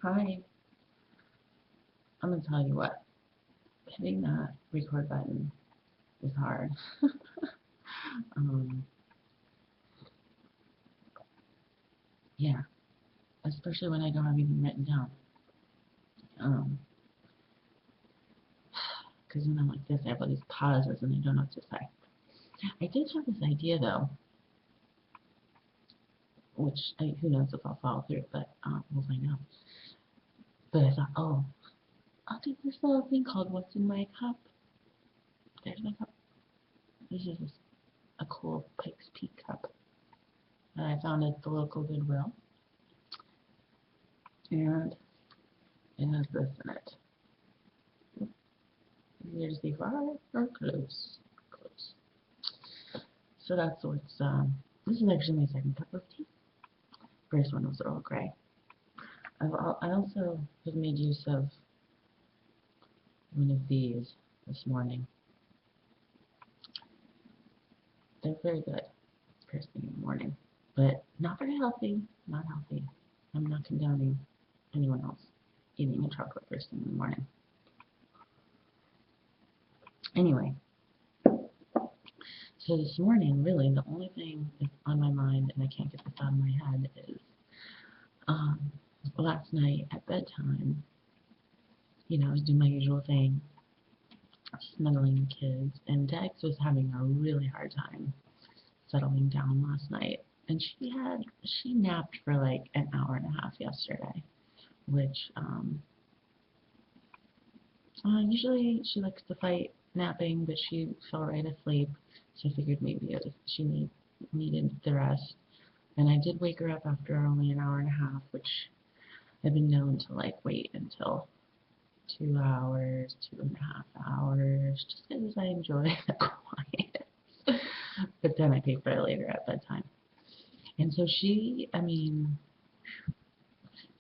Hi, I'm gonna tell you what, hitting that record button is hard. um, yeah, especially when I don't have anything written down. Um, because when I'm like this, I have all these pauses and I don't know what to say. I did have this idea though, which who knows if I'll follow through, but we'll find out. But I thought, oh, I'll do this little thing called "What's in My Cup." There's my cup. This is a cool Pike's Peak cup that I found at the local Goodwill, and it has this in it. Here's the far or close. Close. So that's what's, this is actually my second cup of tea. First one was Earl Grey. I also have made use of one of these this morning. They're very good first thing in the morning, but not very healthy. Not healthy. I'm not condoning anyone else eating a chocolate first thing in the morning. Anyway, so this morning, really, the only thing that's on my mind, and I can't get this out of my head, is um, last night at bedtime, I was doing my usual thing, snuggling the kids, and Dags was having a really hard time settling down last night. And she napped for like an hour and a half yesterday, which usually she likes to fight napping, but she fell right asleep, so I figured maybe she needed the rest. And I did wake her up after only an hour and a half, which I've been known to like wait until 2 hours, 2.5 hours, just because I enjoy the quiet. But then I pay for it later at bedtime. And so she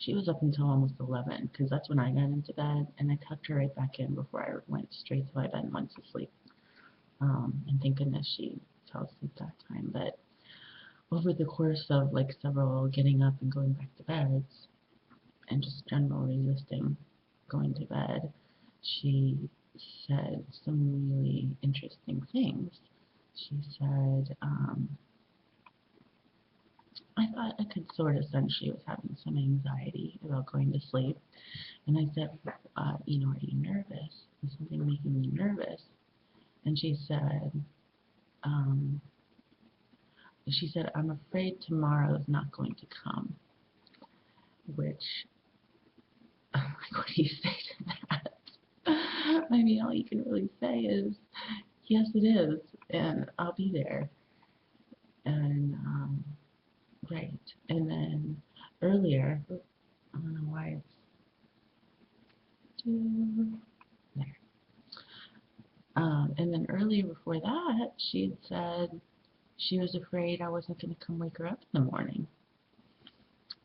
was up until almost 11, because that's when I got into bed, and I tucked her right back in before I went straight to my bed and went to sleep. And thank goodness she fell asleep that time. But over the course of like several getting up and going back to bed, and just general resisting going to bed, she said some really interesting things. She said, I thought I could sort of sense she was having some anxiety about going to sleep. And I said, are you nervous? Is something making you nervous? And um, she said, I'm afraid tomorrow is not going to come. Which, like, what do you say to that? I mean, all you can really say is, yes, it is, and I'll be there. And, right. And then earlier, I don't know why it's there. And then earlier before that, she had said she was afraid I wasn't going to come wake her up in the morning.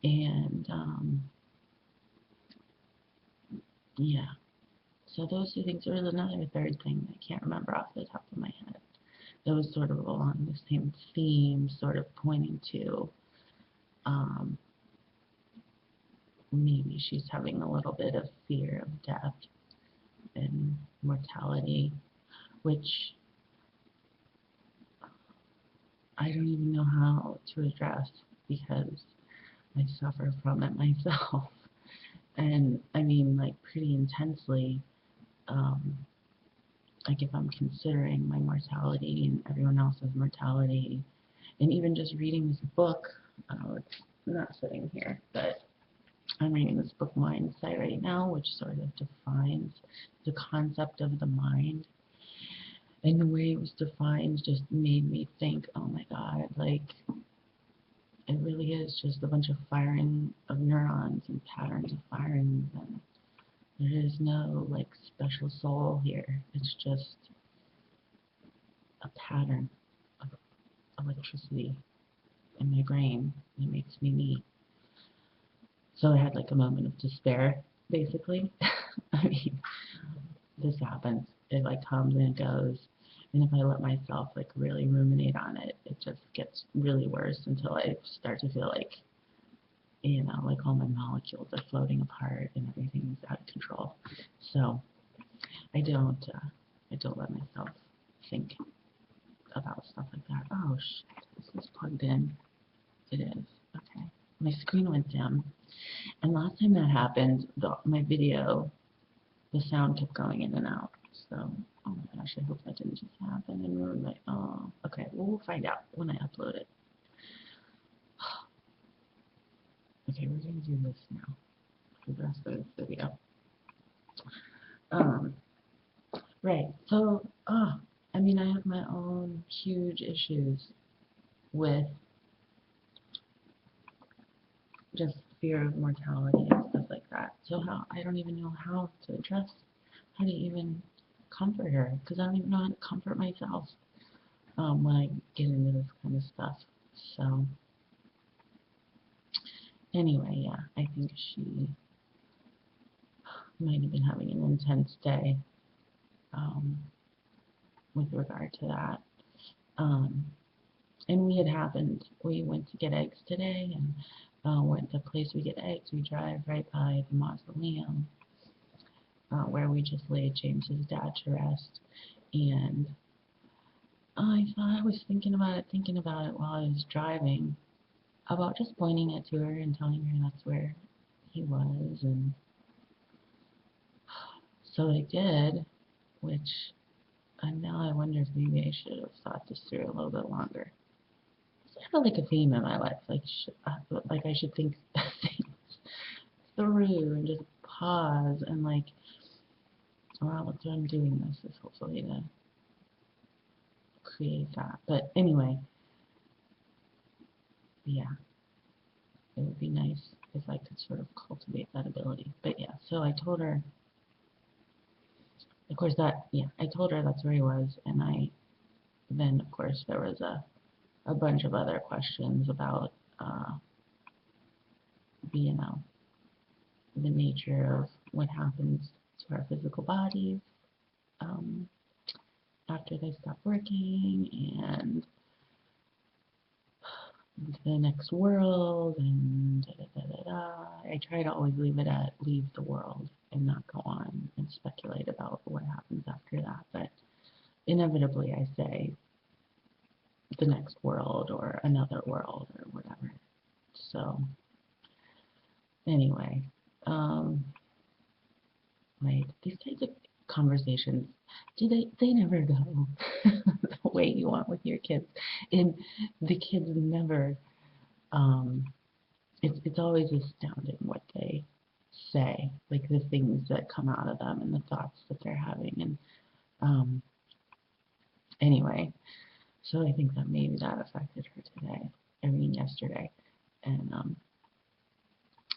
And, yeah. So those two things. There was another third thing I can't remember off the top of my head. That was sort of along the same theme, sort of pointing to um, maybe she's having a little bit of fear of death and mortality, which I don't even know how to address because I suffer from it myself. And I mean, like, pretty intensely. Um, like, if I'm considering my mortality and everyone else's mortality, and even just reading this book, it's not sitting here, but I'm reading this book, Mindsight, right now, which sort of defines the concept of the mind. And the way it was defined just made me think, oh my God, like, it really is just a bunch of firing of neurons and patterns of firing, and there is no, like, special soul here. It's just a pattern of electricity in my brain that makes me me. So I had like a moment of despair, basically. I mean, this happens. It like comes and it goes. And if I let myself like really ruminate on it, it just gets really worse until I start to feel like you know, like all my molecules are floating apart and everything's out of control. So I don't let myself think about stuff like that. Oh shit, this is plugged in. It is. Okay. My screen went dim. And last time that happened, my video, the sound kept going in and out. So, oh my gosh, I hope that didn't just happen and ruin my, oh, okay, well, we'll find out when I upload it. Okay, we're going to do this now for the rest of this video. Right, so, I mean, I have my own huge issues with just fear of mortality and stuff like that. So I don't even know how to address, how to even comfort her, because I don't even know how to comfort myself when I get into this kind of stuff. So anyway, yeah, I think she might have been having an intense day with regard to that. And we went to get eggs today, and went to the place we get eggs. We drive right by the mausoleum where we just laid James's dad to rest. And I was thinking about it while I was driving, about just pointing it to her and telling her that's where he was. And so I did, which now I wonder if maybe I should have thought this through a little bit longer. I feel like a theme in my life, like I should think things through and just pause and like, well, that's what I'm doing this is hopefully to create that. But anyway, yeah, it would be nice if I could sort of cultivate that ability. But yeah, so I told her, of course, I told her that's where he was, and then of course there was a bunch of other questions about, you know, the nature of what happens to our physical bodies after they stop working, and the next world, and da, da, da, da, da. I try to always leave it at leave the world and not go on and speculate about what happens after that, but inevitably I say the next world or another world or whatever. So anyway, right, these kinds of conversations, they never go the way you want with your kids, and the kids never, it's always astounding what they say, like the things that come out of them and the thoughts that they're having. And anyway, so I think that maybe that affected her today, I mean yesterday. And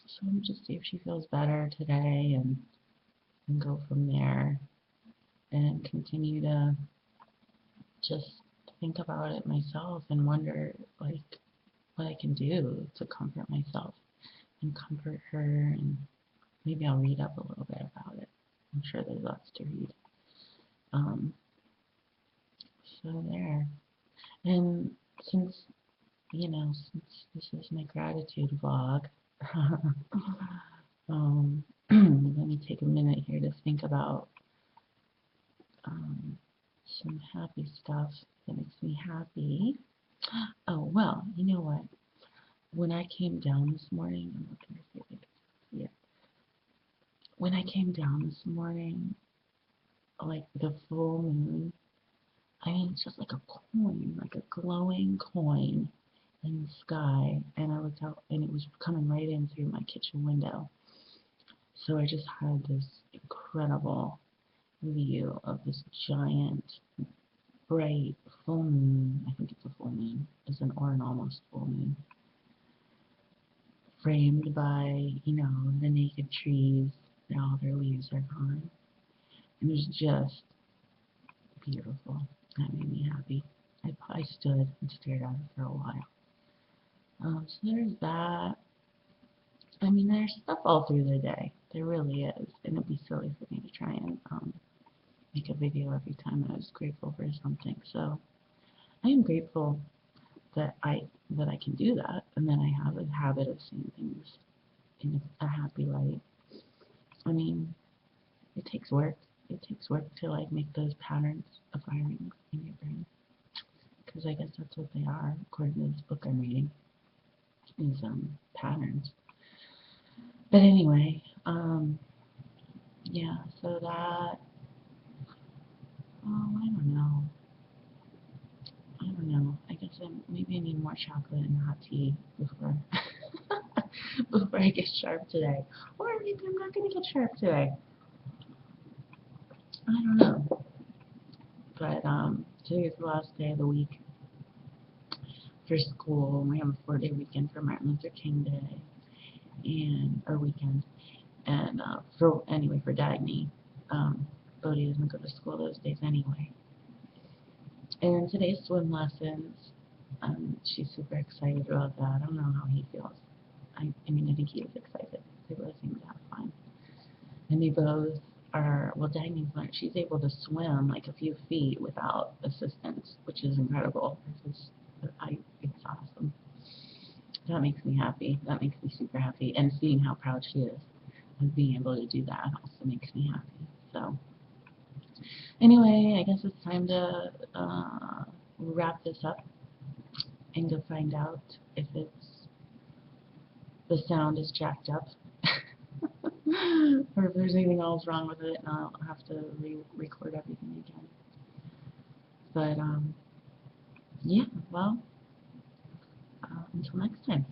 so I'm just see if she feels better today, and go from there, and continue to just think about it myself and wonder like what I can do to comfort myself and comfort her. And maybe I'll read up a little bit about it. I'm sure there's lots to read. So there. And since this is my gratitude vlog, let me take a minute here to think about some happy stuff that makes me happy. Oh, well, you know what? When I came down this morning, I'm looking to see if I can see it. When I came down this morning, like the full moon, I mean, it's just like a coin, like a glowing coin in the sky, and I looked out, and it was coming right in through my kitchen window. So I just had this incredible view of this giant, bright full moon. I think it's a full moon. Or an almost full moon, framed by, the naked trees, and all their leaves are gone. And it was just beautiful. That made me happy. I stood and stared at it for a while. So there's that. I mean, there's stuff all through the day. There really is. And it'd be silly for me to try and make a video every time I was grateful for something. So I am grateful that I can do that, and then I have a habit of seeing things in a happy light. I mean, it takes work. It takes work to like make those patterns of firings in your brain, because I guess that's what they are, according to this book I'm reading, is patterns. But anyway, yeah. So that, I don't know. I don't know. I guess maybe I need more chocolate and hot tea before before I get sharp today. Or maybe I'm not gonna get sharp today. I don't know. But today's the last day of the week for school. We have a 4-day weekend for Martin Luther King Day and or weekend. And for Dagny, Bodhi doesn't go to school those days anyway. And today's swim lessons. She's super excited about that. I don't know how he feels. I mean, I think he is excited. They both seem to have fun. And they both are, well, Dagny's learned, she's able to swim like a few feet without assistance, which is incredible. It's awesome. That makes me happy. That makes me super happy. And seeing how proud she is of being able to do that also makes me happy. So, anyway, I guess it's time to wrap this up and go find out if the sound is jacked up or if there's anything else wrong with it, and I'll have to re-record everything again. But yeah, well, until next time.